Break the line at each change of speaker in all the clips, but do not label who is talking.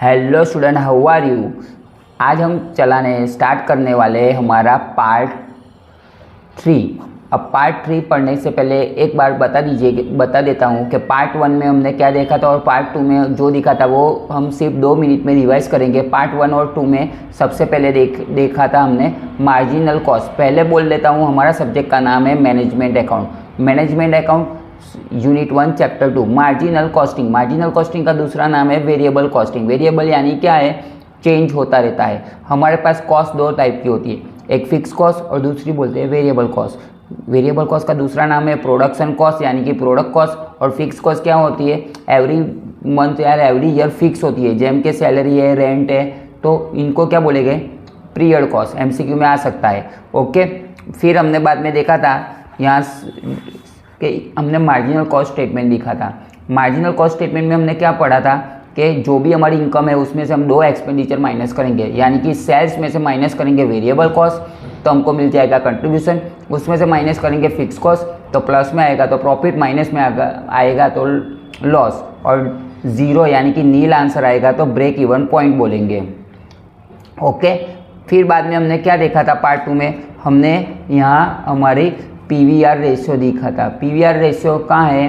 Hello student, how are you. आज हम start करने वाले हैं हमारा पार्ट 3। अब पार्ट 3 पढ़ने से पहले एक बार बता देता हूँ कि पार्ट 1 में हमने क्या देखा था और पार्ट 2 में जो दिखा था वो हम सिर्फ 2 मिनट में रिवाइज करेंगे। पार्ट 1 और 2 में सबसे पहले देखा था हमने मार्जिनल कॉस्ट। पहले बोल देता हूँ, हमारा सब्जेक्ट का नाम है management account. Management account unit 1 chapter 2 marginal costing. Marginal costing का दूसरा नाम है वेरिएबल कॉस्टिंग। वेरिएबल यानी क्या है, चेंज होता रहता है। हमारे पास कॉस्ट 2 टाइप की होती है, एक फिक्स कॉस्ट और दूसरी बोलते हैं वेरिएबल कॉस्ट। वेरिएबल कॉस्ट का दूसरा नाम है प्रोडक्शन कॉस्ट यानी कि प्रोडक्ट कॉस्ट। और फिक्स कॉस्ट क्या होती है, एवरी मंथ या एवरी ईयर फिक्स होती है, जेम के सैलरी है, रेंट है, तो इनको क्या बोलेंगे, पीरियड कॉस्ट। एमसीक्यू में आ सकता है। ओके, फिर हमने बाद में देखा था यहाँ कि हमने मार्जिनल कॉस्ट स्टेटमेंट लिखा था। मार्जिनल कॉस्ट स्टेटमेंट में हमने क्या पढ़ा था कि जो भी हमारी इनकम है उसमें से हम 2 एक्सपेंडिचर माइनस करेंगे, यानी कि सेल्स में से माइनस करेंगे वेरिएबल कॉस्ट तो हमको मिल जाएगा कंट्रीब्यूशन, उसमें से माइनस करेंगे फिक्स कॉस्ट तो प्लस में आएगा तो प्रॉफिट, माइनस में आएगा तो लॉस, और ज़ीरो यानी कि नील आंसर आएगा तो ब्रेक इवन पॉइंट बोलेंगे। ओके, फिर बाद में हमने क्या देखा था पार्ट 2 में, हमने यहाँ हमारी पीवीआर रेशियो देखा था। पीवीआर रेशियो कहाँ है,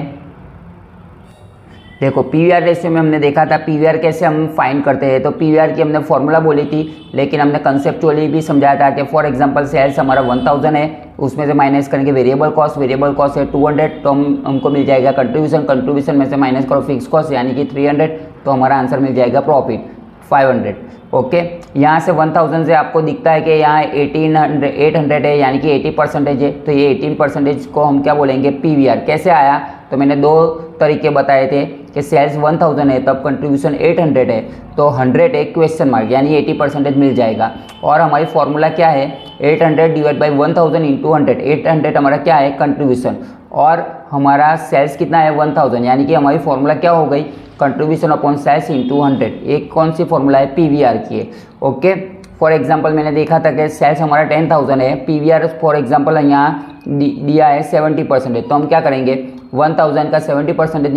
देखो पीवीआर रेशियो में हमने देखा था पीवीआर कैसे हम फाइंड करते हैं। तो पीवीआर की हमने फॉर्मूला बोली थी, लेकिन हमने कंसेप्चुअली भी समझाया था कि फॉर एग्जांपल सेल्स हमारा 1000 है, उसमें से माइनस करेंगे वेरिएबल कॉस्ट है 200 तो हमको मिल जाएगा कंट्रीब्यूशन में से माइनस करो फिक्स कॉस्ट यानी कि 300 तो हमारा आंसर मिल जाएगा प्रॉफिट 500। ओके, यहाँ से 1000 से आपको दिखता है कि यहाँ 800 है यानी कि 80% है, तो ये 18% को हम क्या बोलेंगे, पीवीआर। कैसे आया, तो मैंने 2 तरीके बताए थे कि सेल्स 1000 है तब कंट्रीब्यूशन 800 है तो 100 है क्वेश्चन मार्क यानी 80% मिल जाएगा। और हमारी फॉर्मूला क्या है, 800 डिवाइड बाई 1000 इंटू 100। 800 हमारा क्या है, कंट्रीब्यूशन, और हमारा सेल्स कितना है 1000 यानी कि हमारी फॉर्मूला क्या हो गई, कंट्रीब्यूशन अपॉन सेल्स इंटू 100। एक कौन सी फॉर्मूला है, पीवीआर की है। ओके, फॉर एग्जांपल मैंने देखा था कि सेल्स हमारा 10000 है, पीवीआर फॉर एग्जांपल यहाँ दिया है 70% तो हम क्या करेंगे, 1000 का 70%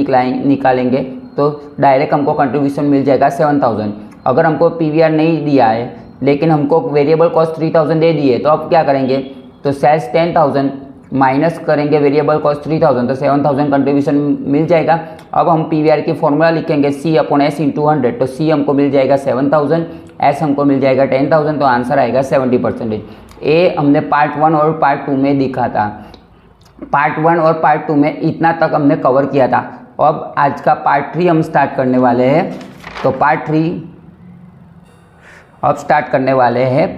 निकालेंगे तो डायरेक्ट हमको कंट्रीब्यूशन मिल जाएगा 7000। अगर हमको पीवीआर नहीं दिया है लेकिन हमको वेरिएबल कॉस्ट 3000 दे दी है तो अब क्या करेंगे, तो सेल्स 10000 माइनस करेंगे वेरिएबल कॉस्ट 3000 तो 7000 कंट्रीब्यूशन मिल जाएगा। अब हम पीवीआर की फॉर्मूला लिखेंगे C अपॉन S इंटू 100, तो C हमको मिल जाएगा 7000, S हमको मिल जाएगा 10000 तो आंसर आएगा 70%। ये हमने पार्ट 1 और पार्ट 2 में दिखा था। पार्ट 1 और पार्ट 2 में इतना तक हमने कवर किया था। अब आज का पार्ट 3 हम स्टार्ट करने वाले हैं। तो पार्ट 3 अब स्टार्ट करने वाले हैं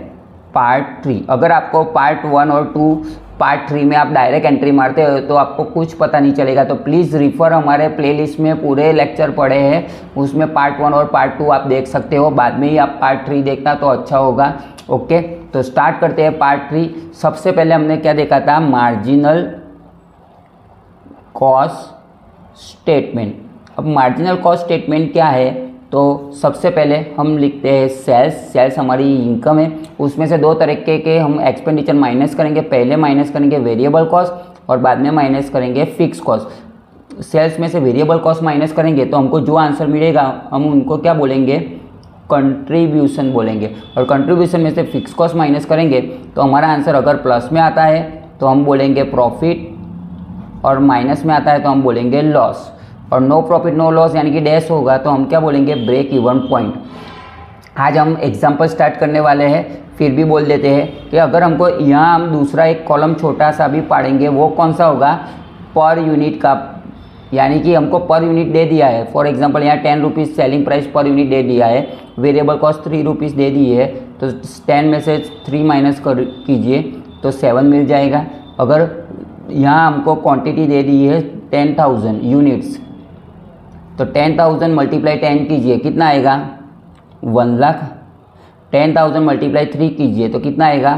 पार्ट 3। अगर आपको पार्ट 1 और 2 पार्ट 3 में आप डायरेक्ट एंट्री मारते हो तो आपको कुछ पता नहीं चलेगा, तो प्लीज़ रिफ़र हमारे प्लेलिस्ट में पूरे लेक्चर पड़े हैं, उसमें पार्ट 1 और पार्ट 2 आप देख सकते हो। बाद में ही आप पार्ट 3 देखना तो अच्छा होगा। ओके, तो स्टार्ट करते हैं पार्ट 3। सबसे पहले हमने क्या देखा था, मार्जिनल कॉस्ट स्टेटमेंट। अब मार्जिनल कॉस्ट स्टेटमेंट क्या है, तो सबसे पहले हम लिखते हैं सेल्स हमारी इनकम है, उसमें से 2 तरीके के हम एक्सपेंडिचर माइनस करेंगे। पहले माइनस करेंगे वेरिएबल कॉस्ट और बाद में माइनस करेंगे फिक्स कॉस्ट। सेल्स में से वेरिएबल कॉस्ट माइनस करेंगे तो हमको जो आंसर मिलेगा हम उनको क्या बोलेंगे, कंट्रीब्यूशन बोलेंगे। और कंट्रीब्यूशन में से फिक्स कॉस्ट माइनस करेंगे तो हमारा आंसर अगर प्लस में आता है तो हम बोलेंगे प्रॉफिट, और माइनस में आता है तो हम बोलेंगे लॉस। और नो प्रॉफिट नो लॉस यानी कि डैश होगा तो हम क्या बोलेंगे, ब्रेक इवन पॉइंट। आज हम एग्जांपल स्टार्ट करने वाले हैं, फिर भी बोल देते हैं कि अगर हमको यहाँ हम दूसरा एक कॉलम छोटा सा भी पाड़ेंगे, वो कौन सा होगा, पर यूनिट का, यानी कि हमको पर यूनिट दे दिया है। फॉर एग्जांपल यहाँ 10 rupees selling price per unit दे दिया है, वेरिएबल कॉस्ट 3 रुपीज़ दे दी है, तो 10 में से 3 माइनस कीजिए तो 7 मिल जाएगा। अगर यहाँ हमको क्वांटिटी दे दी है 10,000 यूनिट्स, तो 10,000 मल्टीप्लाई 10 कीजिए कितना आएगा, 1 लाख। 10,000 मल्टीप्लाई 3 कीजिए तो कितना आएगा,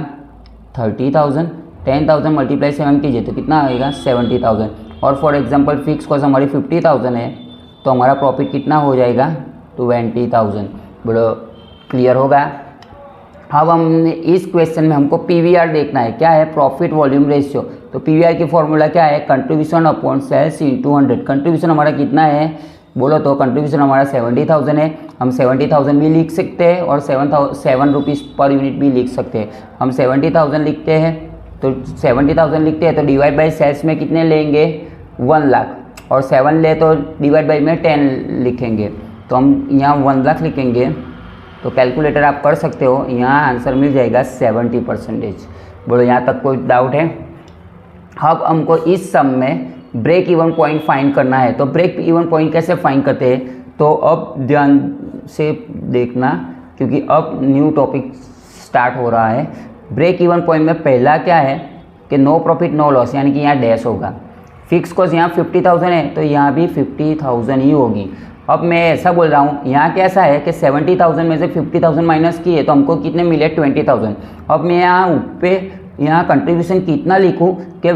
30,000। 10,000 मल्टीप्लाई 7 कीजिए तो कितना आएगा, 70,000। और फॉर एग्जांपल फिक्स कॉस्ट हमारी 50,000 है तो हमारा प्रॉफिट कितना हो जाएगा, 20,000। बड़ा क्लियर होगा। अब हमने इस क्वेश्चन में हमको पीवीआर देखना है, क्या है, प्रॉफिट वॉल्यूम रेशियो। तो पीवीआर की फॉर्मूला क्या है, contribution upon sales into 100। Contribution हमारा कितना है, बोलो तो कंट्रीब्यूशन हमारा 70,000 है। हम 70,000 भी लिख सकते हैं और 7 रुपीज़ पर यूनिट भी लिख सकते हैं। हम 70,000 लिखते हैं तो 70,000 लिखते हैं तो डिवाइड बाई सेल्स में कितने लेंगे 1 लाख, और 7 ले तो डिवाइड बाई में 10 लिखेंगे। तो हम यहाँ 1 लाख लिखेंगे तो कैलकुलेटर आप कर सकते हो, यहाँ आंसर मिल जाएगा 70%। बोलो यहाँ तक कोई डाउट है? अब हमको इस सम में ब्रेक इवन पॉइंट फाइंड करना है। तो ब्रेक इवन पॉइंट कैसे फाइंड करते हैं, तो अब ध्यान से देखना क्योंकि अब न्यू टॉपिक स्टार्ट हो रहा है। ब्रेक इवन पॉइंट में पहला क्या है कि नो प्रॉफिट नो लॉस, यानी कि यहाँ डैश होगा। फिक्स कॉस्ट यहाँ 50,000 है तो यहाँ भी 50,000 ही होगी। अब मैं ऐसा बोल रहा हूँ, यहाँ कैसा है कि 70,000 में से 50,000 माइनस किए तो हमको कितने मिले 20,000। अब मैं यहाँ कंट्रीब्यूशन कितना लिखूँ कि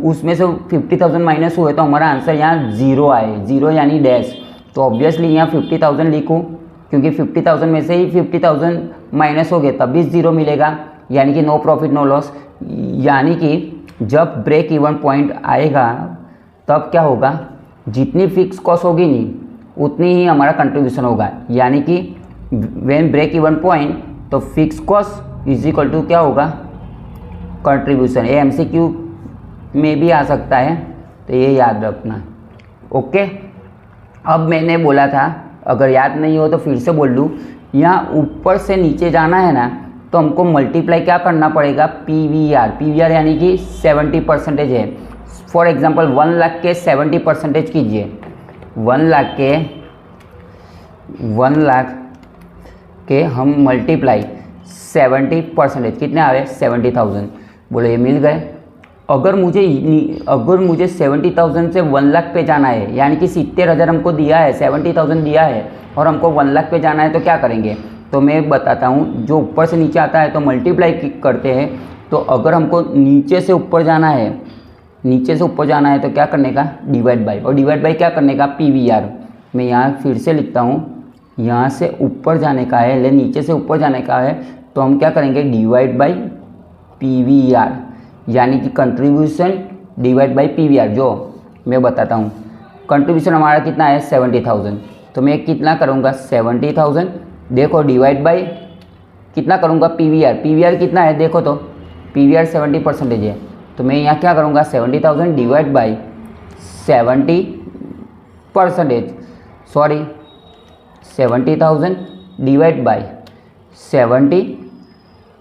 उसमें से 50,000 माइनस हुए तो हमारा आंसर यहाँ 0 आए, 0 यानी डैश। तो ऑब्वियसली यहाँ 50,000 लिखूँ क्योंकि 50,000 में से ही 50,000 माइनस हो गए तब भी 0 मिलेगा, यानी कि नो प्रॉफिट नो लॉस। यानी कि जब ब्रेक इवन पॉइंट आएगा तब क्या होगा, जितनी फिक्स कॉस्ट होगी नहीं उतनी ही हमारा कंट्रीब्यूशन होगा। यानी कि व्हेन ब्रेक इवन पॉइंट तो fix cost is equal to क्या होगा कंट्रीब्यूशन। ये MCQ में भी आ सकता है तो ये याद रखना। ओके, अब मैंने बोला था, अगर याद नहीं हो तो फिर से बोल लूँ, यहाँ ऊपर से नीचे जाना है ना तो हमको मल्टीप्लाई क्या करना पड़ेगा PVR यानी कि 70% है। फॉर एग्जांपल 1 लाख के 70% कीजिए। 1 लाख के हम मल्टीप्लाई 70% कितने आए 70,000। बोले ये मिल गए। अगर मुझे 70,000 से 1 लाख पे जाना है, यानी कि 70,000 हमको दिया है, 70,000 दिया है और हमको 1 लाख पे जाना है तो क्या करेंगे, तो मैं बताता हूँ। जो ऊपर से नीचे आता है तो मल्टीप्लाई करते हैं। तो अगर हमको नीचे से ऊपर जाना है तो क्या करने का डिवाइड बाई, और डिवाइड बाई क्या करने का PVR। मैं यहाँ फिर से लिखता हूँ, यहाँ से ऊपर जाने का है ले नीचे से ऊपर जाने का है तो हम क्या करेंगे डिवाइड बाई PVR, यानी कि कंट्रीब्यूशन डिवाइड बाई PVR। जो मैं बताता हूँ, कंट्रीब्यूशन हमारा कितना है 70,000 तो मैं कितना करूँगा 70,000, देखो डिवाइड बाई कितना करूँगा PVR कितना है देखो तो PVR 70% है। तो मैं यहाँ क्या करूँगा 70,000 डिवाइड बाई 70,000 डिवाइड बाई 70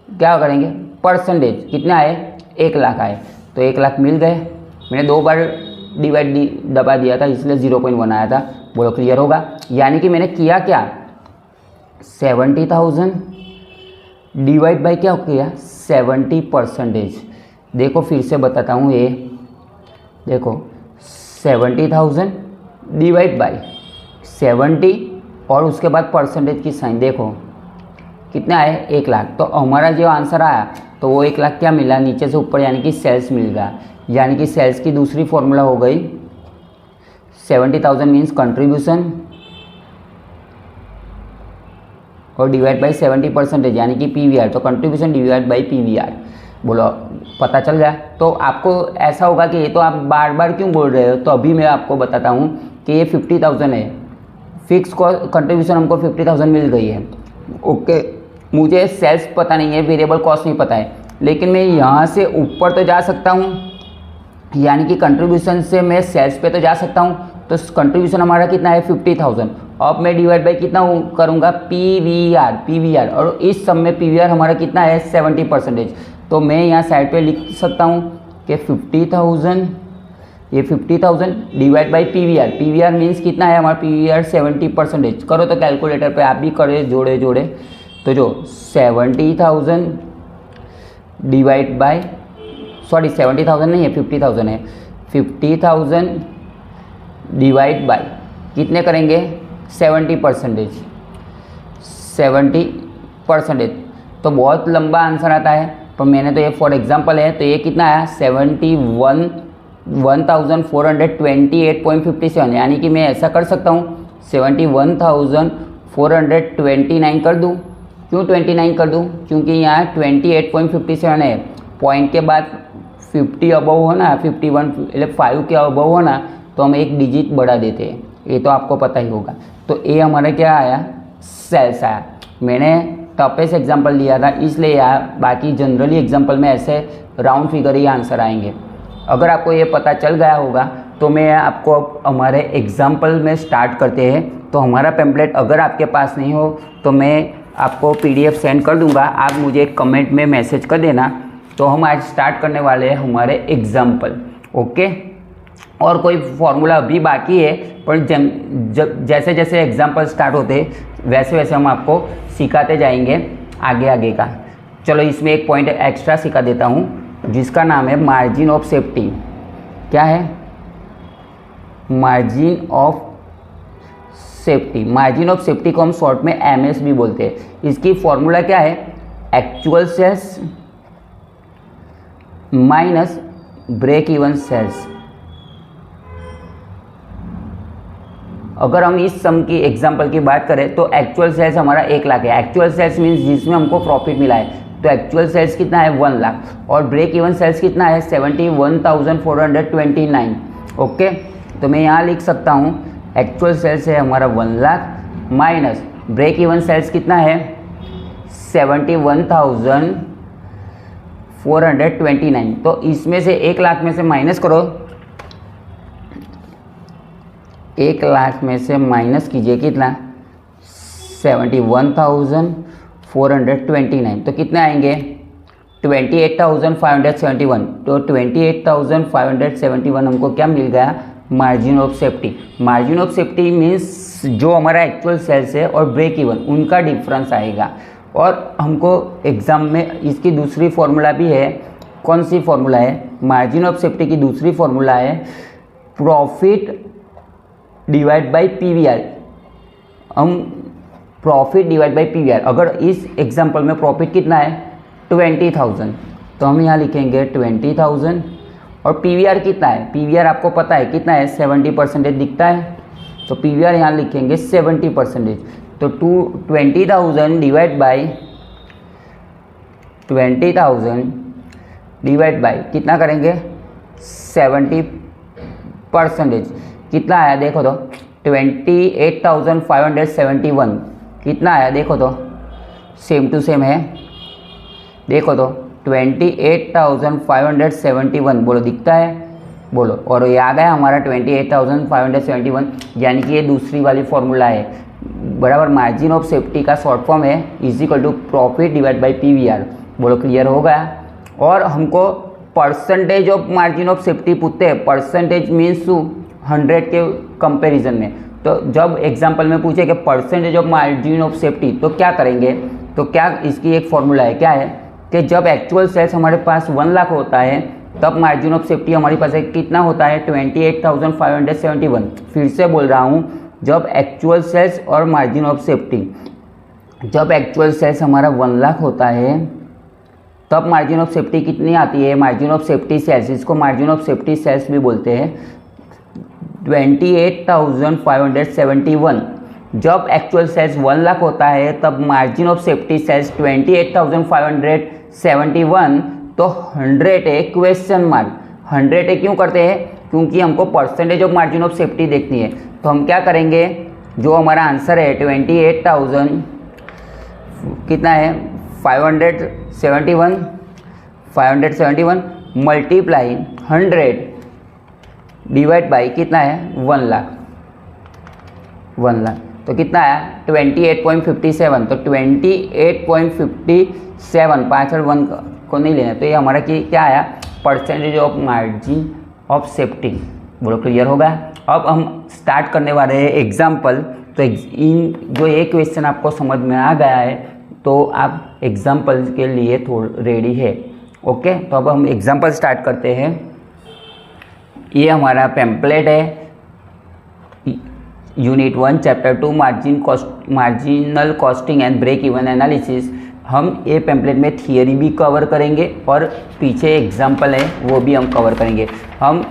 क्या करेंगे परसेंटेज, कितना आए 1 लाख आए। तो 1 लाख मिल गए। मैंने 2 बार दबा दिया था इसलिए 0.1 आया था। बोलो क्लियर होगा। यानी कि मैंने किया क्या 70,000 डिवाइड बाई क्या किया 70%। देखो फिर से बताता हूँ, ये देखो 70,000 डिवाइड बाई 70 और उसके बाद परसेंटेज की साइन, देखो कितने आए 1 लाख। तो हमारा जो आंसर आया तो वो 1 लाख क्या मिला नीचे से ऊपर, यानी कि सेल्स मिल गया। यानी कि सेल्स की दूसरी फॉर्मूला हो गई 70,000 मीन्स कंट्रीब्यूशन और डिवाइड बाई 70% यानी कि PVR। तो कंट्रीब्यूशन डिवाइड बाई PVR। बोलो पता चल गया। तो आपको ऐसा होगा कि ये तो आप बार बार क्यों बोल रहे हो, तो अभी मैं आपको बताता हूँ कि ये 50,000 है, फिक्स कंट्रीब्यूशन हमको 50,000 मिल गई है। ओके, मुझे सेल्स पता नहीं है, वेरिएबल कॉस्ट नहीं पता है, लेकिन मैं यहाँ से ऊपर तो जा सकता हूँ, यानी कि कंट्रीब्यूशन से मैं सेल्स पे तो जा सकता हूँ। तो कंट्रीब्यूशन हमारा कितना है 50,000। अब मैं डिवाइड बाई कितना करूँगा PVR, और इस सब में PVR हमारा कितना है 70%। तो मैं यहाँ साइड पे लिख सकता हूँ कि 50,000 ये 50,000 डिवाइड बाई PVR मीन्स कितना है हमारा PVR 70%। करो तो कैलकुलेटर पे आप भी करे जोड़े तो जो 70,000 डिवाइड बाई 70,000 नहीं है 50,000 है, 50,000 डिवाइड बाई कितने करेंगे 70%। तो बहुत लंबा आंसर आता है, पर मैंने तो ये फॉर एग्जांपल है तो ये कितना आया 71,428.57, यानी कि मैं ऐसा कर सकता हूँ 71,429 कर दूँ। क्यों 29 कर दूँ, क्योंकि यहाँ 28.57 है, पॉइंट के बाद 50 अबव हो ना 51 मतलब 5 के अबव हो ना तो हम एक डिजिट बढ़ा देते हैं, ये तो आपको पता ही होगा। तो ए हमारा क्या आया, सेल्स आया। मैंने टफेस्ट एग्जाम्पल लिया था इसलिए आया, बाकी जनरली एग्जाम्पल में ऐसे राउंड फिगर ही आंसर आएंगे। अगर आपको ये पता चल गया होगा तो मैं आपको अब हमारे एग्जाम्पल में स्टार्ट करते हैं। तो हमारा पैम्पलेट अगर आपके पास नहीं हो तो मैं आपको PDF सेंड कर दूंगा, आप मुझे कमेंट में मैसेज कर देना। तो हम आज स्टार्ट करने वाले हैं हमारे एग्जाम्पल। ओके, और कोई फॉर्मूला अभी बाकी है, पर जैसे जैसे एग्जाम्पल स्टार्ट होते वैसे वैसे हम आपको सिखाते जाएंगे आगे आगे का। चलो इसमें एक पॉइंट एक्स्ट्रा सिखा देता हूँ जिसका नाम है मार्जिन ऑफ सेफ्टी। क्या है, margin of safety. Margin of safety को हम शॉर्ट में MS भी बोलते हैं। इसकी फॉर्मूला क्या है, actual sales minus break even sales. अगर हम इस सम की एग्जांपल की बात करें तो एक्चुअल सेल्स हमारा 1 लाख है। एक्चुअल सेल्स मीन्स जिसमें हमको प्रॉफिट मिला है, तो एक्चुअल सेल्स कितना है 1 लाख, और ब्रेक इवन सेल्स कितना है 71,429। ओके, तो मैं यहाँ लिख सकता हूँ एक्चुअल सेल्स है हमारा 1 lakh minus break even sales कितना है 71,429। तो इसमें से 1 लाख में से माइनस करो, 1 लाख में से माइनस कीजिए कितना 71,429, तो कितने आएंगे 28,571। तो 28,571 हमको क्या मिल गया, margin of safety. Margin of safety means जो हमारा एक्चुअल सेल्स है और ब्रेक इवन उनका डिफरेंस आएगा। और हमको एग्जाम में इसकी दूसरी फॉर्मूला भी है। कौन सी फॉर्मूला है, मार्जिन ऑफ सेफ्टी की दूसरी फॉर्मूला है प्रॉफिट डिवाइड बाई PVR। हम प्रॉफिट डिवाइड बाई PVR, अगर इस एग्जांपल में प्रॉफिट कितना है 20,000, तो हम यहाँ लिखेंगे 20,000, और PVR कितना है, PVR आपको पता है कितना है 70% दिखता है, तो PVR यहाँ लिखेंगे 70%। तो 20,000 डिवाइड बाई 20,000 डिवाइड बाई कितना करेंगे 70%, कितना आया देखो तो 28,571 कितना आया देखो तो, सेम टू सेम है, देखो तो 28,571 बोलो दिखता है, बोलो। और ये आ गया हमारा 28,571, यानी कि ये दूसरी वाली फॉर्मूला है बराबर। मार्जिन ऑफ सेफ्टी का शॉर्ट फॉर्म है equal to profit divide by PVR। बोलो क्लियर हो गया। और हमको percentage of margin of safety पूछते हैं, परसेंटेज मीन्स 100 के कंपैरिजन में। तो जब एग्जांपल में पूछे कि percentage of margin of safety, तो क्या करेंगे, तो क्या इसकी एक फॉर्मूला है, क्या है कि जब एक्चुअल सेल्स हमारे पास 1 लाख होता है तब मार्जिन ऑफ सेफ्टी हमारे पास कितना होता है 28,571। फिर से बोल रहा हूँ, जब एक्चुअल सेल्स और मार्जिन ऑफ सेफ्टी, जब एक्चुअल सेल्स हमारा 1 लाख होता है तब मार्जिन ऑफ सेफ्टी कितनी आती है, मार्जिन ऑफ सेफ्टी सेल्स, इसको मार्जिन ऑफ सेफ्टी सेल्स भी बोलते हैं 28,571। जब एक्चुअल सेल्स 1 लाख होता है तब मार्जिन ऑफ सेफ्टी सेल्स 28,571। तो 100 है क्वेश्चन मार्क, 100 है क्यों करते हैं, क्योंकि हमको percentage of margin of safety देखनी है। तो हम क्या करेंगे, जो हमारा आंसर है 28,000 कितना है 571 मल्टीप्लाई 100 डिवाइड बाई कितना है 1 लाख, तो कितना आया 28.57। तो 28.57 पाँचड़ 1 को नहीं लेना, तो ये हमारा क्या आया percentage of margin of safety. बोलो क्लियर होगा। अब हम स्टार्ट करने वाले हैं एग्जाम्पल। तो इन जो ये क्वेश्चन आपको समझ में आ गया है तो आप एग्जाम्पल के लिए थोड़ा रेडी है। ओके, तो अब हम एग्जाम्पल स्टार्ट करते हैं। ये हमारा पैम्पलेट है unit 1 chapter 2 marginal costing and break even analysis. हम ये पैम्पलेट में थियरी भी कवर करेंगे और पीछे एग्जाम्पल है वो भी हम कवर करेंगे। हम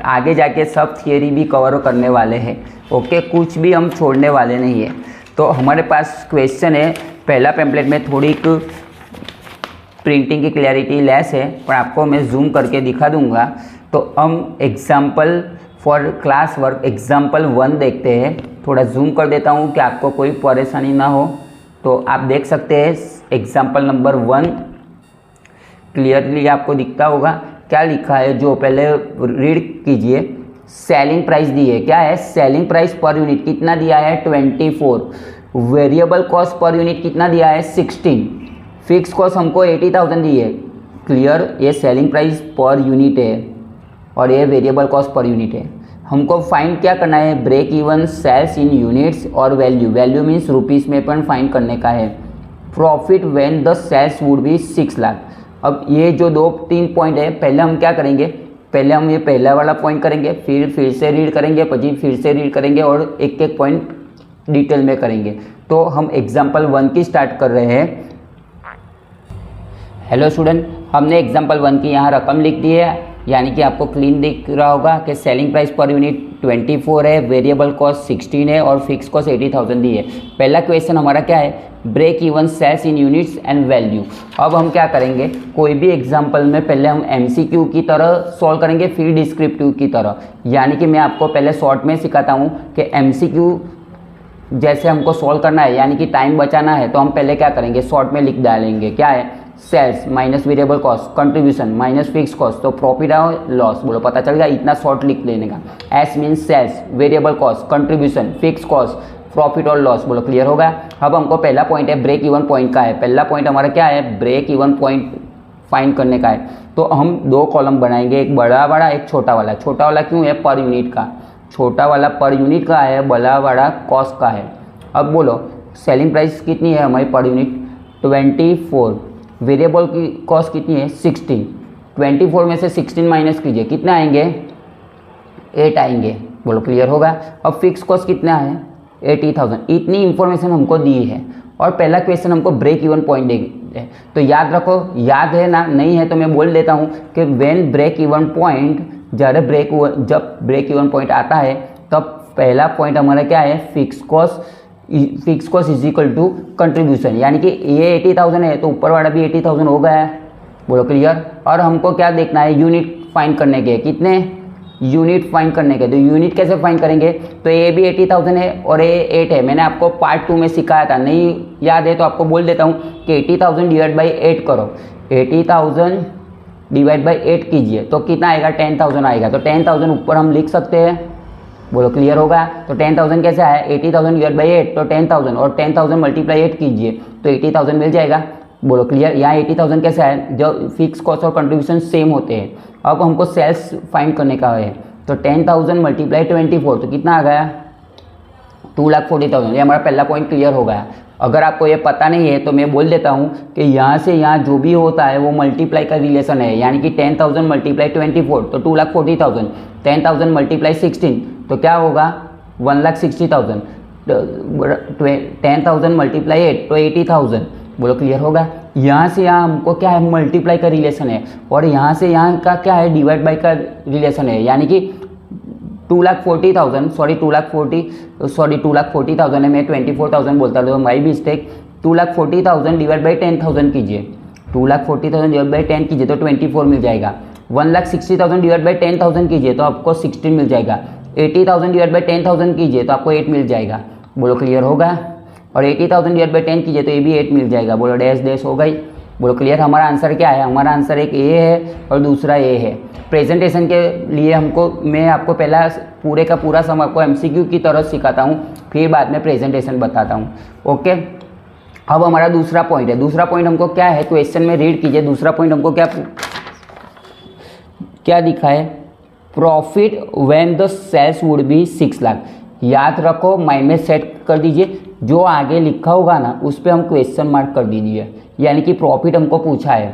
आगे जाके सब थियरी भी कवर करने वाले हैं। ओके, कुछ भी हम छोड़ने वाले नहीं है। तो हमारे पास क्वेश्चन है, पहला पैम्पलेट में थोड़ी प्रिंटिंग की क्लैरिटी लेस है पर आपको मैं जूम करके दिखा दूंगा। तो हम example for class work example 1 देखते हैं। थोड़ा जूम कर देता हूँ कि आपको कोई परेशानी ना हो। तो आप देख सकते हैं एग्जाम्पल नंबर 1 क्लियरली आपको दिखता होगा। क्या लिखा है जो पहले रीड कीजिए। सेलिंग प्राइस दी है, क्या है सेलिंग प्राइस पर यूनिट कितना दिया है 24, वेरिएबल कॉस्ट पर यूनिट कितना दिया है 16, फिक्स कॉस्ट हमको 80,000 दी है। क्लियर, ये सेलिंग प्राइस पर यूनिट है और ये वेरिएबल कॉस्ट पर यूनिट है। हमको फाइंड क्या करना है, break even sales in units और वैल्यू, वैल्यू मीन्स रुपीज़ में पण फाइंड करने का है। Profit when the sales would be 6 lakh. अब ये जो 2-3 पॉइंट है, पहले हम क्या करेंगे, पहले हम ये पहला वाला पॉइंट करेंगे, फिर से रीड करेंगे, फिर से रीड करेंगे और एक एक पॉइंट डिटेल में करेंगे। तो हम एग्जाम्पल 1 की स्टार्ट कर रहे हैं। हेलो स्टूडेंट, हमने एग्जाम्पल 1 की यहाँ रकम लिख दी है, यानी कि आपको क्लीन दिख रहा होगा कि सेलिंग प्राइस पर यूनिट 24 है, वेरिएबल कॉस्ट 16 है और फिक्स कॉस्ट 80,000 दी है। पहला क्वेश्चन हमारा क्या है, break even sales in units and value. अब हम क्या करेंगे, कोई भी एग्जाम्पल में पहले हम एमसीक्यू की तरह सॉल्व करेंगे, फिर डिस्क्रिप्टिव की तरह। यानी कि मैं आपको पहले शॉर्ट में सिखाता हूँ कि एमसीक्यू जैसे हमको सॉल्व करना है, यानी कि टाइम बचाना है, तो हम पहले क्या करेंगे, शॉर्ट में लिख डालेंगे। क्या है, sales minus variable cost, contribution minus fix cost, तो प्रॉफिट और लॉस बोलो, पता चल गया। इतना शॉर्ट लिख लेने का। S means sales, variable cost, contribution, fix cost, profit और लॉस बोलो, क्लियर होगा। अब हमको पहला पॉइंट है ब्रेक इवन पॉइंट का है। पहला पॉइंट हमारा क्या है, ब्रेक इवन पॉइंट फाइंड करने का है। तो हम 2 कॉलम बनाएंगे, एक बड़ा वाला एक छोटा वाला। छोटा वाला क्यों है, पर यूनिट का, छोटा वाला पर यूनिट का है, बड़ा वाला कॉस्ट का है। अब बोलो सेलिंग प्राइस कितनी है हमारी पर यूनिट 24, वेरिएबल की कॉस्ट कितनी है 16, 24 में से 16 माइनस कीजिए, कितना आएंगे 8 आएंगे, बोलो क्लियर होगा। अब फिक्स कॉस्ट कितना है 80,000। इतनी इंफॉर्मेशन हमको दी है और पहला क्वेश्चन हमको ब्रेक इवन पॉइंट देंगे। तो याद रखो, याद है ना, नहीं है तो मैं बोल देता हूँ कि व्हेन ब्रेक इवन पॉइंट, जब ब्रेक इवन पॉइंट आता है तब पहला पॉइंट हमारा क्या है, fix cost is equal to contribution. यानी कि ये 80,000 है तो ऊपर वाला भी 80,000 हो गया है, बोलो क्लियर। और हमको क्या देखना है, यूनिट फाइंड करने के, कितने यूनिट फाइंड करने के। तो यूनिट कैसे फाइंड करेंगे, तो ये भी 80,000 है और ये 8 है। मैंने आपको पार्ट 2 में सिखाया था, नहीं याद है तो आपको बोल देता हूँ कि 80,000 डिवाइड बाई 8 करो। 80,000 डिवाइड बाई 8 कीजिए तो कितना आएगा 10,000 आएगा। तो 10,000 ऊपर हम लिख सकते हैं, बोलो क्लियर होगा। तो 10,000 कैसे आया, 80,000 डिवाइड बाई 8 तो 10,000 और 10,000 मल्टीप्लाई 8 कीजिए तो 80,000 मिल जाएगा, बोलो क्लियर। यहाँ 80,000 कैसे आया, जो फिक्स कॉस्ट और कंट्रीब्यूशन सेम होते हैं। अब हमको सेल्स फाइंड करने का है, तो 10,000 मल्टीप्लाई 24 तो कितना आ गया 2,40,000। ये हमारा पहला पॉइंट क्लियर हो गया। अगर आपको ये पता नहीं है तो मैं बोल देता हूँ कि यहाँ से यहाँ जो भी होता है वो मल्टीप्लाई का रिलेशन है। यानी कि 10,000 मल्टीप्लाई 24 तो 2,40,000, 10,000 मल्टीप्लाई 16 तो क्या होगा 1,60,000, 10,000 मल्टीप्लाई 8 तो 80,000, बोलो क्लियर होगा। यहाँ से यहाँ हमको क्या है, मल्टीप्लाई का रिलेशन है और यहाँ से यहाँ का क्या है, डिवाइड बाई का रिलेशन है। यानी कि 2,40,000 2,40,000 है, मैं 24,000 बोलता हूँ, माई मिस्टेक। 2,40,000 डिवाइड बाई 10,000 कीजिए, 2,40,000 डिवाइड बाई 10 कीजिए तो 24 मिल जाएगा। 1,60,000 डिवाइड बाई 10,000 कीजिए तो आपको 16 मिल जाएगा। 80,000 डिवाइड बाई 10,000 कीजिए तो आपको 8 मिल जाएगा, बोलो क्लियर होगा। और 80,000 डिवाइड बाई 10 कीजिए तो ये भी 8 मिल जाएगा, बोलो डैश डैश हो गई, बोलो क्लियर। हमारा आंसर क्या है, हमारा आंसर एक ए है और दूसरा ए है। प्रेजेंटेशन के लिए मैं आपको पहला पूरे का पूरा सम आपको एमसीक्यू की तरह सिखाता हूँ, फिर बाद में प्रेजेंटेशन बताता हूँ, ओके। अब हमारा दूसरा पॉइंट है। दूसरा पॉइंट हमको क्या है, क्वेश्चन में रीड कीजिए। दूसरा पॉइंट हमको क्या दिखा है, profit when the sales would be 6 lakh. याद रखो, माइंड में सेट कर दीजिए, जो आगे लिखा होगा ना उस पर हम क्वेश्चन मार्क कर दीजिए। यानी कि प्रॉफिट हमको पूछा है,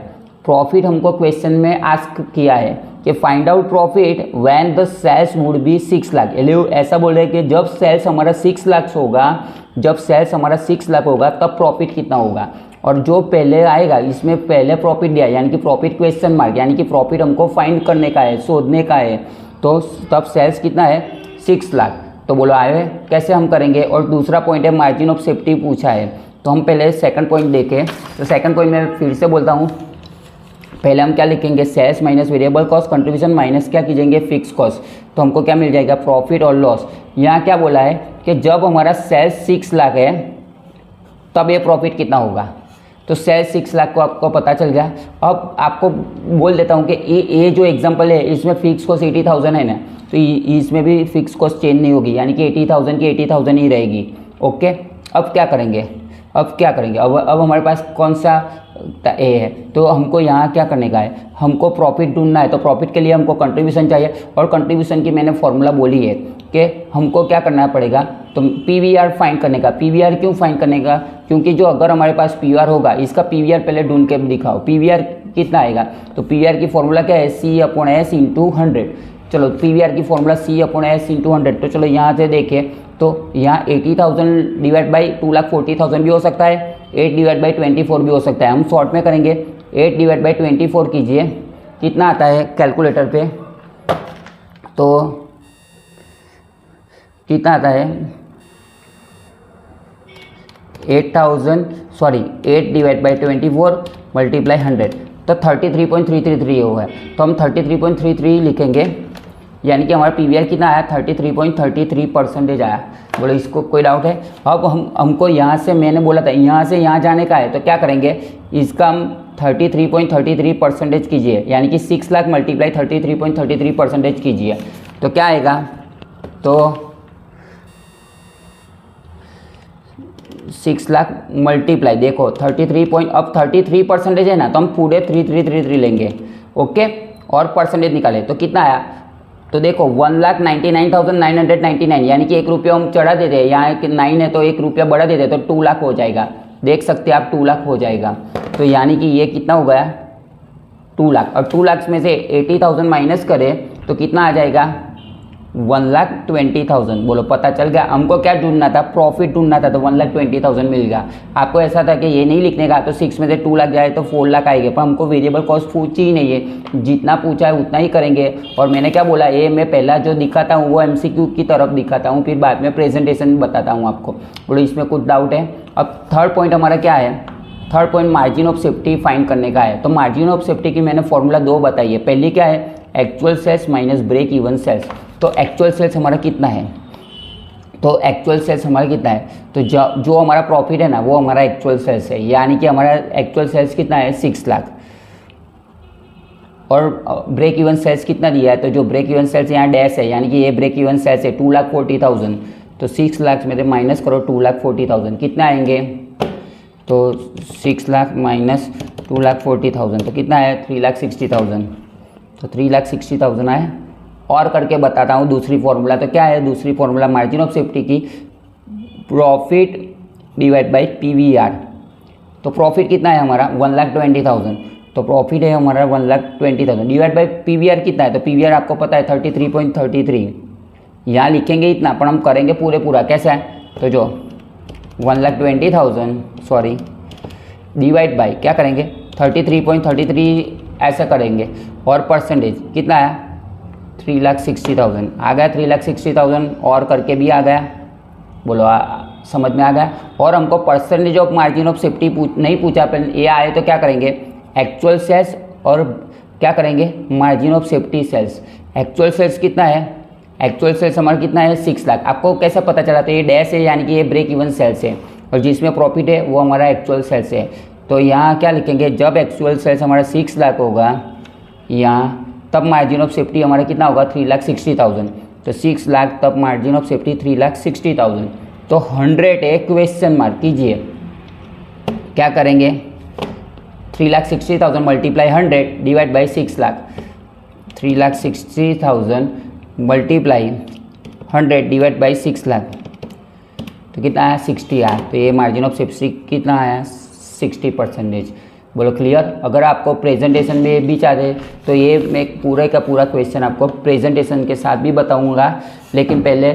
प्रॉफिट हमको क्वेश्चन में आस्क किया है कि find out profit when the sales would be 6 lakh. ऐसा बोल रहे हैं कि जब सेल्स हमारा 6 लाख होगा, जब सेल्स हमारा 6 लाख होगा तब प्रॉफिट कितना होगा। और जो पहले आएगा इसमें पहले प्रॉफिट दिया, यानी कि प्रॉफिट क्वेश्चन मार्क, यानी कि प्रॉफिट हमको फाइंड करने का है, शोधने का है। तो तब सेल्स कितना है 6 लाख। तो बोलो आए कैसे हम करेंगे। और दूसरा पॉइंट है मार्जिन ऑफ सेफ्टी पूछा है, तो हम पहले सेकंड पॉइंट देखें। तो सेकंड पॉइंट में फिर से बोलता हूँ पहले हम क्या लिखेंगे, sales minus variable cost, contribution minus क्या कीजिएंगे, फिक्स कॉस्ट। तो हमको क्या मिल जाएगा, प्रॉफिट और लॉस। यहाँ क्या बोला है कि जब हमारा सेल्स 6 लाख है तब ये प्रॉफिट कितना होगा। तो सेल्स 6 लाख को आपको पता चल गया। अब आपको बोल देता हूँ कि ये जो एग्जांपल है इसमें फिक्स कॉस्ट 80,000 है ना, तो इसमें भी फिक्स कॉस्ट चेंज नहीं होगी, यानी कि 80,000 की 80,000 ही रहेगी। ओके, अब क्या करेंगे, अब हमारे पास कौन सा ए है, तो हमको यहाँ क्या करने का है, हमको प्रॉफिट ढूंढना है। तो प्रॉफिट के लिए हमको कंट्रीब्यूशन चाहिए, और कंट्रीब्यूशन की मैंने फॉर्मूला बोली है कि हमको क्या करना पड़ेगा, तो पीवीआर फाइंड करने का। पीवीआर क्यों फाइंड करने का, क्योंकि जो अगर हमारे पास पीवीआर होगा, इसका पीवीआर पहले ढूंढ के दिखाओ, पीवीआर कितना आएगा। तो पीवीआर की फॉर्मूला क्या है, C/S × 100। चलो पीवीआर की फॉर्मूला C/S × 100। तो चलो यहाँ से देखें, तो यहाँ 80,000 डिवाइड बाई 2,40,000 भी हो सकता है, 8 डिवाइड बाई 24 भी हो सकता है। हम शॉर्ट में करेंगे, 8 डिवाइड बाई 24 कीजिए, कितना आता है कैलकुलेटर पे, तो कितना आता है 8 डिवाइड बाई 24 मल्टीप्लाई 100, तो 33.333 होगा। तो हम 33.33 लिखेंगे, यानी कि हमारा पीवीआर कितना आया, 33.33% आया। बोलो इसको कोई डाउट है। अब हमको यहाँ से, मैंने बोला था यहाँ से यहाँ जाने का है, तो क्या करेंगे, इसका हम 33.33% कीजिए, यानी कि 6 लाख मल्टीप्लाई 33.33% कीजिए, तो क्या आएगा, तो 6 लाख मल्टीप्लाई, देखो 33% है ना, तो हम पूरे 3333 लेंगे। ओके, और परसेंटेज निकाले तो कितना आया, तो देखो 1,99,999, यानी कि 1 रुपया हम चढ़ा देते हैं, यहाँ 9 है तो 1 रुपया बढ़ा देते हैं, तो 2 लाख हो जाएगा। देख सकते हैं आप 2 लाख हो जाएगा। तो यानी कि ये कितना हो गया, 2 लाख। और 2 लाख में से 80,000 माइनस करें तो कितना आ जाएगा, 1,20,000। बोलो पता चल गया। हमको क्या ढूंढना था, प्रॉफिट ढूंढना था, तो 1,20,000 मिल गया। आपको ऐसा था कि ये नहीं लिखने का, तो 6 में से 2 लाख जाए तो 4 लाख आएंगे, पर हमको वेरिएबल कॉस्ट पूछी ही नहीं है, जितना पूछा है उतना ही करेंगे। और मैंने क्या बोला, ये मैं पहला जो दिखाता हूँ वो MCQ की तरफ दिखाता हूँ, फिर बाद में प्रेजेंटेशन बताता हूँ आपको। बोलो इसमें कुछ डाउट है। अब थर्ड पॉइंट हमारा क्या है, third point margin of safety find करने का है। तो मार्जिन ऑफ सेफ्टी की मैंने फॉर्मूला 2 बताई है। पहली क्या है, actual sales minus break even sales. तो एक्चुअल सेल्स हमारा कितना है, तो एक्चुअल सेल्स हमारा कितना है, तो जो हमारा प्रॉफिट है ना वो हमारा एक्चुअल सेल्स है, यानी कि हमारा एक्चुअल सेल्स कितना है, 6 लाख। और ब्रेक इवन सेल्स कितना दिया है, तो जो ब्रेक इवन सेल्स यहाँ डैश है, यानी कि ये ब्रेक इवन सेल्स है 2,40,000। तो 6 लाख में से माइनस करो 2,40,000, कितने आएंगे, तो 6 लाख माइनस 2,40,000, तो कितना है 3,60,000। तो 3,60,000 आए। और करके बताता हूँ दूसरी फॉर्मूला। तो क्या है दूसरी फॉर्मूला मार्जिन ऑफ सेफ्टी की, प्रॉफिट डिवाइड बाई पीवीआर। तो प्रॉफिट कितना है हमारा 1,20,000, तो प्रॉफिट है हमारा 1,20,000 डिवाइड बाई पीवीआर कितना है, तो पीवीआर आपको पता है 33.33। यहाँ लिखेंगे इतना, पर हम करेंगे पूरा कैसा है, तो जो 1,20,000 डिवाइड बाई क्या करेंगे 33.33 ऐसा करेंगे, और परसेंटेज कितना आया 3,60,000 आ गया। 3,60,000 और करके भी आ गया। बोलो समझ में आ गया। और हमको percentage of margin of safety नहीं पूछा, पर ये आए तो क्या करेंगे, एक्चुअल सेल्स और क्या करेंगे margin of safety sales. Actual sales कितना है, एक्चुअल सेल्स हमारा कितना है 6 लाख। आपको कैसा पता चला, तो ये डैश है, यानी कि ये ब्रेक इवन सेल्स है, और जिसमें प्रॉफिट है वो हमारा एक्चुअल सेल्स है। तो यहाँ क्या लिखेंगे, जब एक्चुअल सेल्स हमारा 6 लाख होगा यहाँ, तब मार्जिन ऑफ सेफ्टी हमारा कितना होगा 3,60,000। तो 6 लाख तब मार्जिन ऑफ सेफ्टी 3,60,000। तो 100 है क्वेश्चन मार्क कीजिए, क्या करेंगे 3,60,000 multiply 100 divide by 6 lakh. 3,60,000 multiply 100 divide by 6 lakh, तो कितना आया 60 आया। तो ये मार्जिन ऑफ सेफ्टी कितना आया 60%। बोलो क्लियर। अगर आपको प्रेजेंटेशन में भी चाहते तो ये मैं पूरे का पूरा क्वेश्चन आपको प्रेजेंटेशन के साथ भी बताऊंगा, लेकिन पहले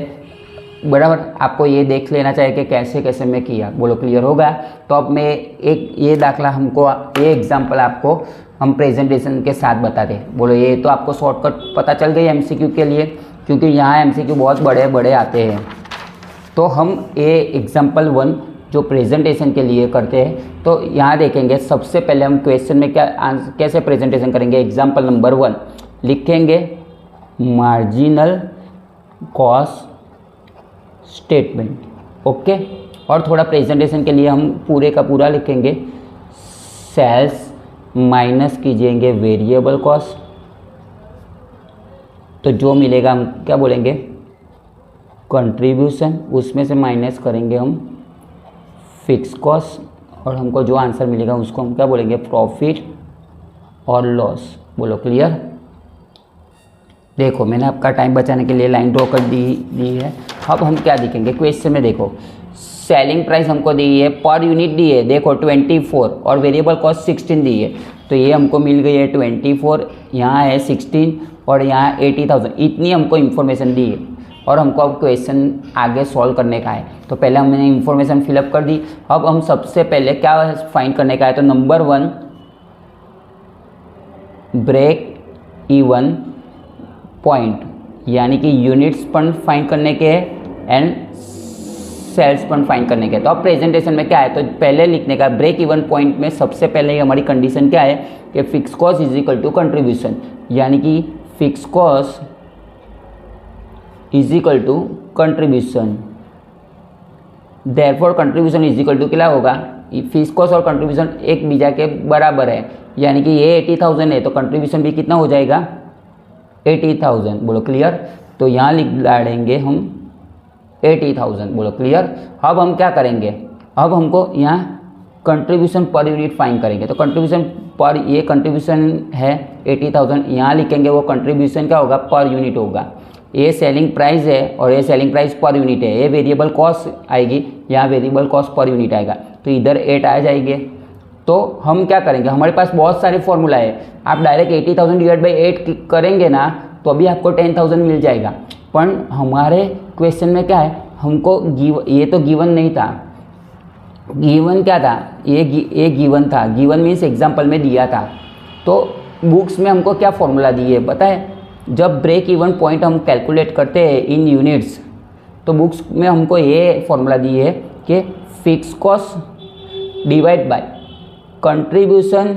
बराबर आपको ये देख लेना चाहिए कि कैसे कैसे मैं किया। बोलो क्लियर होगा। तो अब मैं एक ये दाखला हमको, ये एग्जांपल आपको हम प्रेजेंटेशन के साथ बता दें। बोलो ये तो आपको शॉर्टकट पता चल गई MCQ के लिए, क्योंकि यहाँ MCQ बहुत बड़े बड़े आते हैं। तो हम ये एग्जाम्पल 1 जो प्रेजेंटेशन के लिए करते हैं। तो यहाँ देखेंगे सबसे पहले हम क्वेश्चन में कैसे प्रेजेंटेशन करेंगे। एग्जाम्पल नंबर 1 लिखेंगे मार्जिनल कॉस्ट स्टेटमेंट, ओके। और थोड़ा प्रेजेंटेशन के लिए हम पूरे का पूरा लिखेंगे सेल्स माइनस कीजिएंगे वेरिएबल कॉस्ट, तो जो मिलेगा हम क्या बोलेंगे कंट्रीब्यूशन, उसमें से माइनस करेंगे हम फिक्स कॉस्ट, और हमको जो आंसर मिलेगा उसको हम क्या बोलेंगे प्रॉफिट और लॉस। बोलो क्लियर। देखो मैंने आपका टाइम बचाने के लिए लाइन ड्रॉ कर दी है। अब हम क्या दिखेंगे क्वेश्चन में, देखो सेलिंग प्राइस हमको दी है, पर यूनिट दी है देखो 24 और वेरिएबल कॉस्ट 16 दी है, तो ये हमको मिल गई है 24, यहाँ है 16 और यहाँ 80,000, इतनी हमको इन्फॉर्मेशन दी है। और हमको अब क्वेश्चन आगे सॉल्व करने का है, तो पहले हमने इन्फॉर्मेशन फिलअप कर दी। अब हम सबसे पहले क्या फाइंड करने का है, तो नंबर 1 ब्रेक इवन पॉइंट, यानी कि यूनिट्स पर फाइंड करने के एंड सेल्स पर फाइंड करने के। तो अब प्रेजेंटेशन में क्या है, तो पहले लिखने का ब्रेक इवन पॉइंट में सबसे पहले ही हमारी कंडीशन क्या है कि fix cost is equal to contribution, यानी कि fix cost is equal to contribution. Therefore contribution is equal to क्या होगा, फिक्स कॉस्ट और कंट्रीब्यूशन एक बीजा के बराबर है, यानी कि ये 80,000 है तो कंट्रीब्यूशन भी कितना हो जाएगा 80,000। बोलो क्लियर। तो यहाँ लिख डालेंगे हम 80,000। बोलो क्लियर। अब हम क्या करेंगे, अब हमको यहाँ कंट्रीब्यूशन पर यूनिट फाइंड करेंगे। तो कंट्रीब्यूशन पर, ये कंट्रीब्यूशन है 80,000, यहाँ लिखेंगे वो कंट्रीब्यूशन क्या होगा पर यूनिट होगा। ये सेलिंग प्राइस है और ये सेलिंग प्राइस पर यूनिट है, ये वेरिएबल कॉस्ट आएगी, यहाँ वेरिएबल कॉस्ट पर यूनिट आएगा, तो इधर 8 आ जाएंगे। तो हम क्या करेंगे, हमारे पास बहुत सारे फॉर्मूला है, आप डायरेक्ट 80,000 डिवाइड बाई 8 करेंगे ना तो अभी आपको 10,000 मिल जाएगा। पर हमारे क्वेश्चन में क्या है, हमको ये तो गिवन नहीं था, गिवन क्या था, ये गिवन था, गिवन मीन्स एग्जाम्पल में दिया था। तो बुक्स में हमको क्या फॉर्मूला दी है पता है, जब ब्रेक इवन पॉइंट हम कैलकुलेट करते हैं इन यूनिट्स, तो बुक्स में हमको ये फॉर्मूला दी है कि fix cost divide by contribution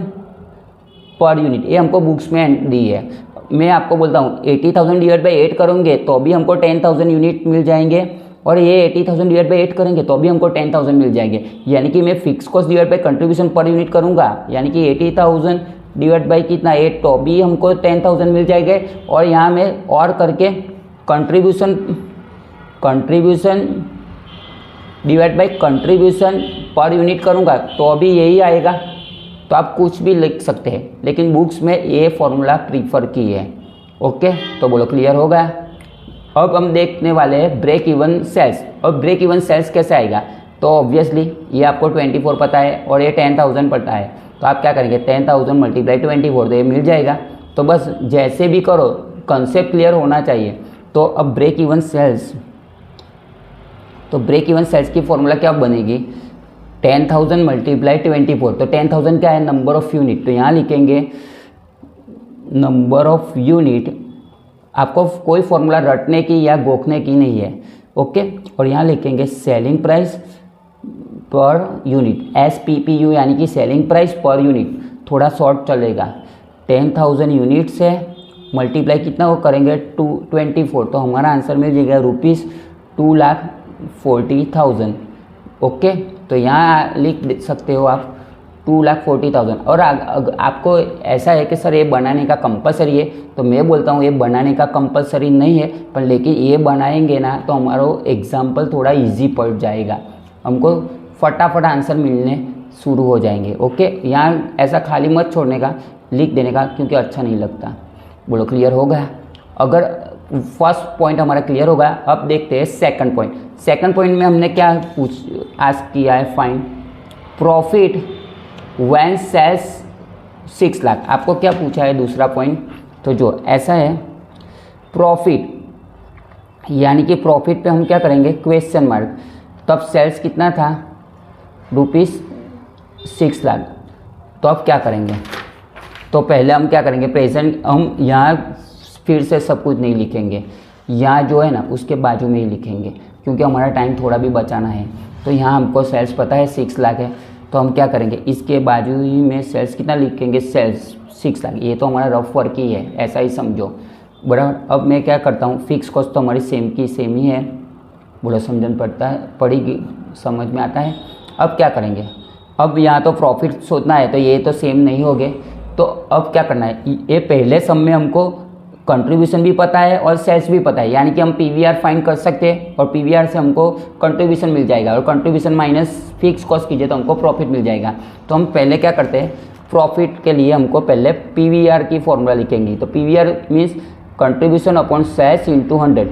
per unit, ये हमको बुक्स में दी है। मैं आपको बोलता हूँ 80,000 डिवाइड बाई 8 करोगे तो भी हमको 10,000 यूनिट मिल जाएंगे, और ये 80,000 डिवाइड बाई 8 करेंगे तो भी हमको 10,000 मिल जाएंगे। यानी कि मैं fix cost divide by contribution per unit करूँगा, यानी कि 80,000 डिवाइड बाई कितना 8, तो भी हमको 10,000 मिल जाएंगे। और यहाँ मैं और करके contribution divide by contribution per unit करूँगा तो अभी यही आएगा। तो आप कुछ भी लिख सकते हैं, लेकिन बुक्स में ये फॉर्मूला प्रीफर की है। ओके, तो बोलो क्लियर हो गया। अब हम देखने वाले हैं ब्रेक इवन सेल्स। और ब्रेक इवन सेल्स कैसे आएगा, तो ऑब्वियसली ये आपको 24 पता है और ये 10,000 पता है, तो आप क्या करेंगे 10,000 मल्टीप्लाई 24, तो ये मिल जाएगा। तो बस जैसे भी करो कंसेप्ट क्लियर होना चाहिए। तो अब ब्रेक इवन सेल्स, तो ब्रेक इवन सेल्स की फॉर्मूला क्या बनेगी, 10,000 मल्टीप्लाई 24, तो 10,000 क्या है नंबर ऑफ यूनिट, तो यहाँ लिखेंगे नंबर ऑफ यूनिट। आपको कोई फॉर्मूला रटने की या गोखने की नहीं है, ओके। और यहाँ लिखेंगे selling price per unit, SPPU, यानी कि सेलिंग प्राइस पर यूनिट, थोड़ा शॉर्ट चलेगा। 10,000 यूनिट्स है, मल्टीप्लाई कितना वो करेंगे 24, तो हमारा आंसर मिल जाएगा ₹2,40,000। ओके, तो यहाँ लिख सकते हो आप 2,40,000। और आपको ऐसा है कि सर ये बनाने का कंपलसरी है, तो मैं बोलता हूँ ये बनाने का कंपलसरी नहीं है, पर लेकिन ये बनाएंगे ना तो हमारा एग्जाम्पल थोड़ा इजी पड़ जाएगा, हमको फटाफट आंसर मिलने शुरू हो जाएंगे। ओके, यहाँ ऐसा खाली मत छोड़ने का, लिख देने का, क्योंकि अच्छा नहीं लगता। बोलो क्लियर हो गया। अगर फर्स्ट पॉइंट हमारा क्लियर होगा, अब देखते हैं सेकंड पॉइंट। सेकंड पॉइंट में हमने क्या आस्क किया है, find profit when sales 6 lakh. आपको क्या पूछा है दूसरा पॉइंट, तो जो ऐसा है प्रॉफिट, यानी कि प्रॉफिट पे हम क्या करेंगे क्वेश्चन मार्क, तब सेल्स कितना था ₹6 लाख। तो अब क्या करेंगे, तो पहले हम क्या करेंगे प्रेजेंट, हम यहाँ फिर से सब कुछ नहीं लिखेंगे, यहाँ जो है ना उसके बाजू में ही लिखेंगे, क्योंकि हमारा टाइम थोड़ा भी बचाना है। तो यहाँ हमको सेल्स पता है 6 लाख है, तो हम क्या करेंगे, इसके बाजू ही में सेल्स कितना लिखेंगे, सेल्स 6 लाख। ये तो हमारा रफ वर्क ही है, ऐसा ही समझो बराबर। अब मैं क्या करता हूँ, फिक्स कॉस्ट तो हमारी सेम की सेम ही है, बड़ा समझन पड़ता है, पड़ेगी, समझ में आता है। अब क्या करेंगे, अब यहाँ तो प्रॉफिट सोचना है, तो ये तो सेम नहीं हो गए, तो अब क्या करना है, ये पहले सम में हमको कंट्रीब्यूशन भी पता है और सेल्स भी पता है, यानी कि हम पीवीआर फाइंड कर सकते हैं और पीवीआर से हमको कंट्रीब्यूशन मिल जाएगा, और कंट्रीब्यूशन माइनस फिक्स कॉस्ट कीजिए तो हमको प्रॉफिट मिल जाएगा। तो हम पहले क्या करते हैं, प्रॉफिट के लिए हमको पहले पीवीआर की फॉर्मूला लिखेंगे। तो PVR means contribution upon sales into 100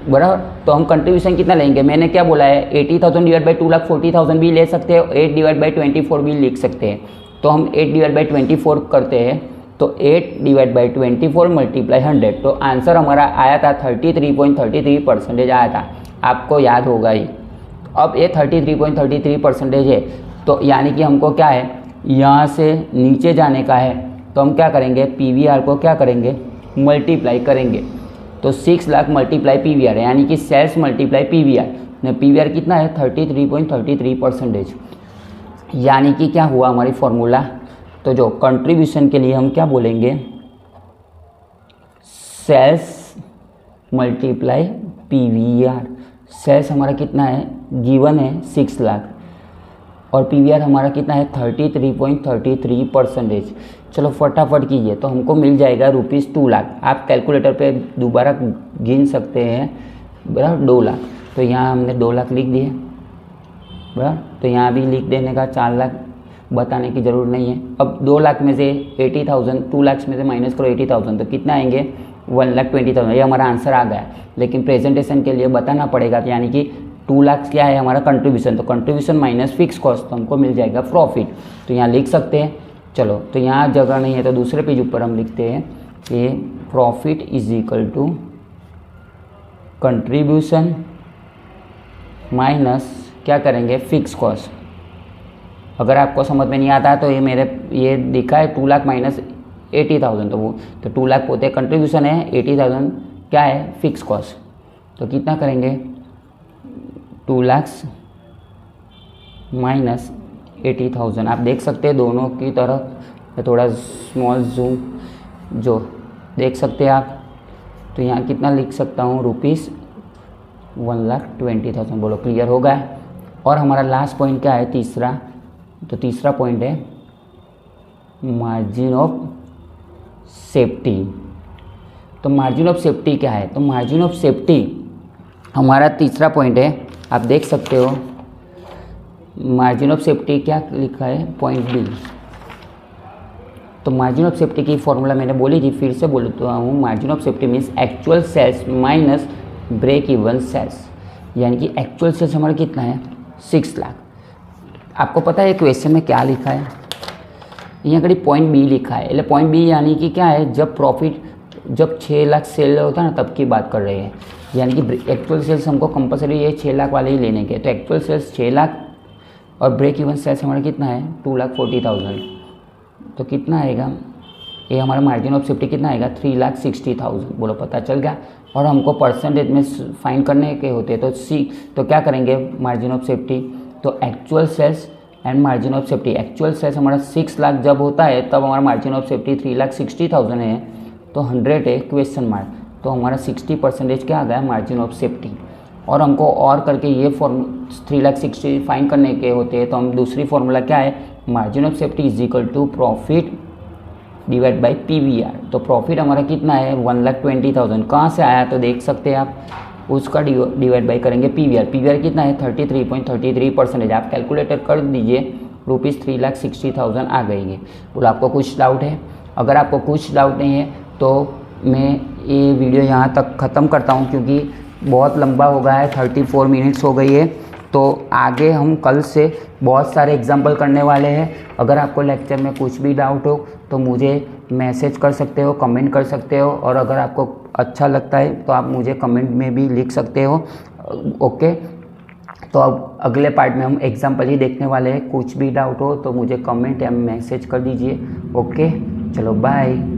बराबर। तो हम कंट्रीब्यूशन कितना लेंगे, मैंने क्या बोला है, 80,000 डिवाइड बाई 2,40,000 भी ले सकते हैं, 8 डिवाइड बाई 24 भी लिख सकते हैं। तो हम 8 डिवाइड बाई 24 करते हैं, तो 8 डिवाइड बाई 24 मल्टीप्लाई 100, तो आंसर हमारा आया था 33.33% आया था, आपको याद होगा ही। अब ये 33.33% है, तो यानी कि हमको क्या है, यहाँ से नीचे जाने का है, तो हम क्या करेंगे, पीवीआर को क्या करेंगे, मल्टीप्लाई करेंगे। तो 6 लाख मल्टीप्लाई पीवीआर है, यानी कि सेल्स मल्टीप्लाई पीवीआर, पीवीआर कितना है 33.33%, यानी कि क्या हुआ हमारी फॉर्मूला। तो जो कंट्रीब्यूशन के लिए हम क्या बोलेंगे, सेल्स मल्टीप्लाई पीवीआर। सेल्स हमारा कितना है, गिवन है 6 लाख, और पीवीआर हमारा कितना है 33.33%। चलो फटाफट कीजिए, तो हमको मिल जाएगा ₹2 लाख। आप कैलकुलेटर पे दोबारा गिन सकते हैं बराबर, 2 लाख। तो यहाँ हमने 2 लाख लिख दिए बराबर, तो यहाँ भी लिख देने का, 4 लाख बताने की ज़रूरत नहीं है। अब 2 लाख में से 80,000, 2 लाख में से माइनस करो 80,000, तो कितना आएंगे 1,20,000। ये हमारा आंसर आ गया, लेकिन प्रेजेंटेशन के लिए बताना पड़ेगा, यानी कि 2 लाख क्या है हमारा कंट्रीब्यूशन, तो कंट्रीब्यूशन माइनस फिक्स कॉस्ट, तो हमको मिल जाएगा प्रॉफिट। तो यहाँ लिख सकते हैं। चलो, तो यहाँ जगह नहीं है तो दूसरे पेज ऊपर हम लिखते हैं कि profit is equal to contribution minus क्या करेंगे, फिक्स कॉस्ट। अगर आपको समझ में नहीं आता है तो ये दिखा है 2 लाख माइनस 80,000, तो 2 लाख पोते कंट्रीब्यूशन है, 80,000 क्या है फिक्स कॉस्ट। तो कितना करेंगे, 2 लाख माइनस 80,000। आप देख सकते हैं दोनों की तरफ, थोड़ा स्मॉल जूम जो देख सकते हैं आप। तो यहाँ कितना लिख सकता हूँ, ₹1,20,000। बोलो क्लियर हो गया। और हमारा लास्ट पॉइंट क्या है, तीसरा। तो तीसरा पॉइंट है मार्जिन ऑफ सेफ्टी। तो मार्जिन ऑफ सेफ्टी क्या है, तो मार्जिन ऑफ सेफ्टी हमारा तीसरा पॉइंट है। आप देख सकते हो मार्जिन ऑफ सेफ्टी क्या लिखा है, पॉइंट बी। तो मार्जिन ऑफ सेफ्टी की फॉर्मूला मैंने बोली थी, फिर से बोलता हूँ। Margin of safety means actual sales minus break even sales, यानी कि एक्चुअल सेल्स हमारा कितना है 6 लाख। आपको पता है क्वेश्चन में क्या लिखा है, यहाँ करीब पॉइंट बी लिखा है। पॉइंट बी यानी कि क्या है, जब प्रॉफिट जब 6 लाख सेल होता है ना, तब की बात कर रहे हैं। यानी कि एक्चुअल सेल्स हमको कंपलसरी ये 6 लाख वाले ही लेने के। तो एक्चुअल सेल्स 6 लाख और ब्रेक इवन सेल्स हमारा कितना है 2,40,000। तो कितना आएगा, ये हमारा मार्जिन ऑफ सेफ्टी कितना आएगा 3,60,000। बोलो पता चल गया। और हमको परसेंटेज में फाइंड करने के होते हैं, तो क्या करेंगे, मार्जिन ऑफ सेफ्टी, तो actual sales and margin of safety. Actual sales हमारा 6 लाख जब होता है तब हमारा मार्जिन ऑफ सेफ्टी 3,60,000 है, तो 100 है क्वेश्चन मार्क, तो हमारा 60% क्या आ गया मार्जिन ऑफ सेफ्टी। और हमको और करके ये 3,60,000 फाइंड करने के होते हैं, तो हम दूसरी फॉर्मूला क्या है, margin of safety is equal to profit divide by PVR. तो प्रॉफिट हमारा कितना है 1,20,000। कहाँ से आया तो देख सकते हैं आप, उसका डिवाइड बाई करेंगे पीवीआर। पीवीआर कितना है 33.33%। आप कैलकुलेटर कर दीजिए, ₹3,60,000 आ गई है। बोलो आपको कुछ डाउट है? अगर आपको कुछ डाउट नहीं है तो मैं ये वीडियो यहाँ तक ख़त्म करता हूँ, क्योंकि बहुत लंबा हो गया है, 34 मिनट्स हो गई है। तो आगे हम कल से बहुत सारे एग्जाम्पल करने वाले हैं। अगर आपको लेक्चर में कुछ भी डाउट हो तो मुझे मैसेज कर सकते हो, कमेंट कर सकते हो, और अगर आपको अच्छा लगता है तो आप मुझे कमेंट में भी लिख सकते हो। ओके, तो अब अगले पार्ट में हम एग्जाम्पल ही देखने वाले हैं। कुछ भी डाउट हो तो मुझे कमेंट या मैसेज कर दीजिए। ओके, चलो बाय।